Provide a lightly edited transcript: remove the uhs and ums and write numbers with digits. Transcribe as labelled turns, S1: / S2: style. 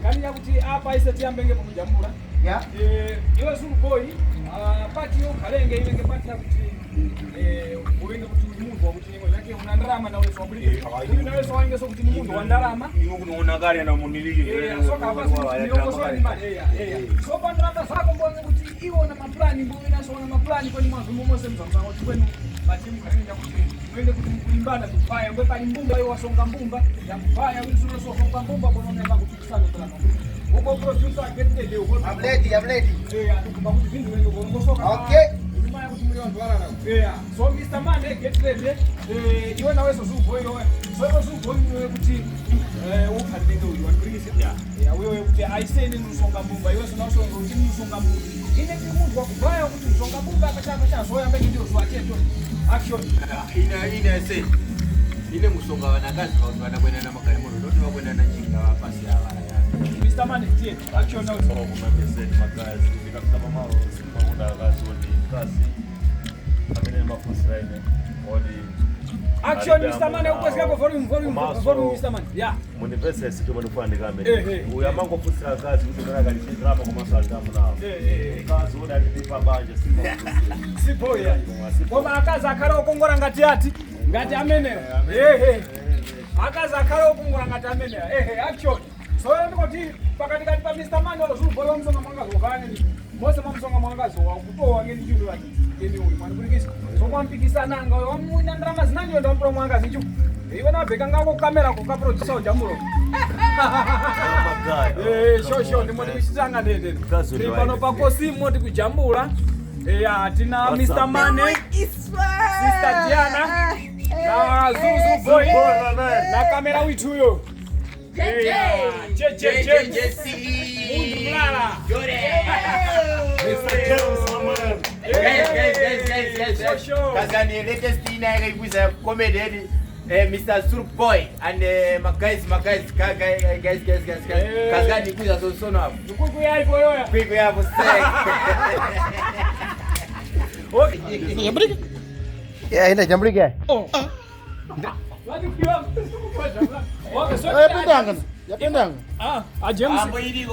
S1: ngani yakuti apa isati yambenge mujambula.
S2: Yeah.
S1: Iwe Zulu boy, pati yo kalenge ilenge pati yakuti uende kuti mundu wakuti nyimbo yake una ndarama na wewe sobuli. Na wewe sowange so kuti mundu wa ndarama.
S3: Iwo kunoona gari na muniliki.
S1: So kapa ndio so ni mali. So pa ndarama zako mbona kuti iwo na maplani mbona na so na maplani kwani mwanzo mose mzangu watu kwenu. Bati mkarinja kuti uende kuti kulimbana kupaya mbwe pali mbumba yo wasonga mbumba ya kupaya wewe Zulu so songa mbumba kwa nini mbona kuti sana kwa uko producer get leo
S2: I'm ready.
S1: Tukubakuti vindu wengi kuongosoka.
S2: Okay.
S1: Nimaya kutumia watu wala na. So Mr. Man get ready. Iwe na wewe Zulu boy wewe. So Zulu boy wewe kuti ukhalenge uyu wanibirikisi. Wewe kuti aiseni nusonga mbumba iwe sona songa kuti nusonga mbumba. Ine kimuntu wakubaya kuti nusonga mbumba akachaka so yambe ndio swacheto. Action.
S3: Ina say. Ine musonga wanakazi wanakwenda na makalimono ndio tunakwenda na njinga pasi ya wala.
S1: Mr. Man tie action now.
S3: So kuna message makazi tukitafuta mama simba kazi wote kazi. Amene mafusi raine. Odi
S1: action Mr. Man uko sika volume Mr. Man. Yeah.
S3: Muni pesa sikimo ndikuandika mimi. Uya mango fusira kazi kuti ndaraga ndira kwa maswali damu nao. Kazi woda ndipa banje simba.
S1: Sipo ya. Koma akaza akaro kongora ngati ati ngati amenera. Akaza akaro kongora ngati amenera. Action. So ndikoti pakati kati pa Mr. Man wala Zulu boy msonga mwangazo kani mose mamsonga mwangazo wa kutoa ngeni julu wake ngeni uli mwana kulikisa so kwampikisa nanga wa munya ndrama zinanyo ndo mpro mwangazo nju iwe na beka ngako kamera ko ka producer jamulo show ndi modi kuchitanga ndende ndi pano pa Cosmo ndi kujambula tina Mr. Man Sister Diana na Zulu boy na kamera witu yo
S2: Kazani latest inaikuza comedy Mr. Zulu boy and my guys Kazani kuza sono hapo
S1: kuku yaipo yoya
S2: kuku yapo
S1: okay
S2: jambrika ya ina jambrika
S1: wadi kiwa
S2: yapendanga
S1: James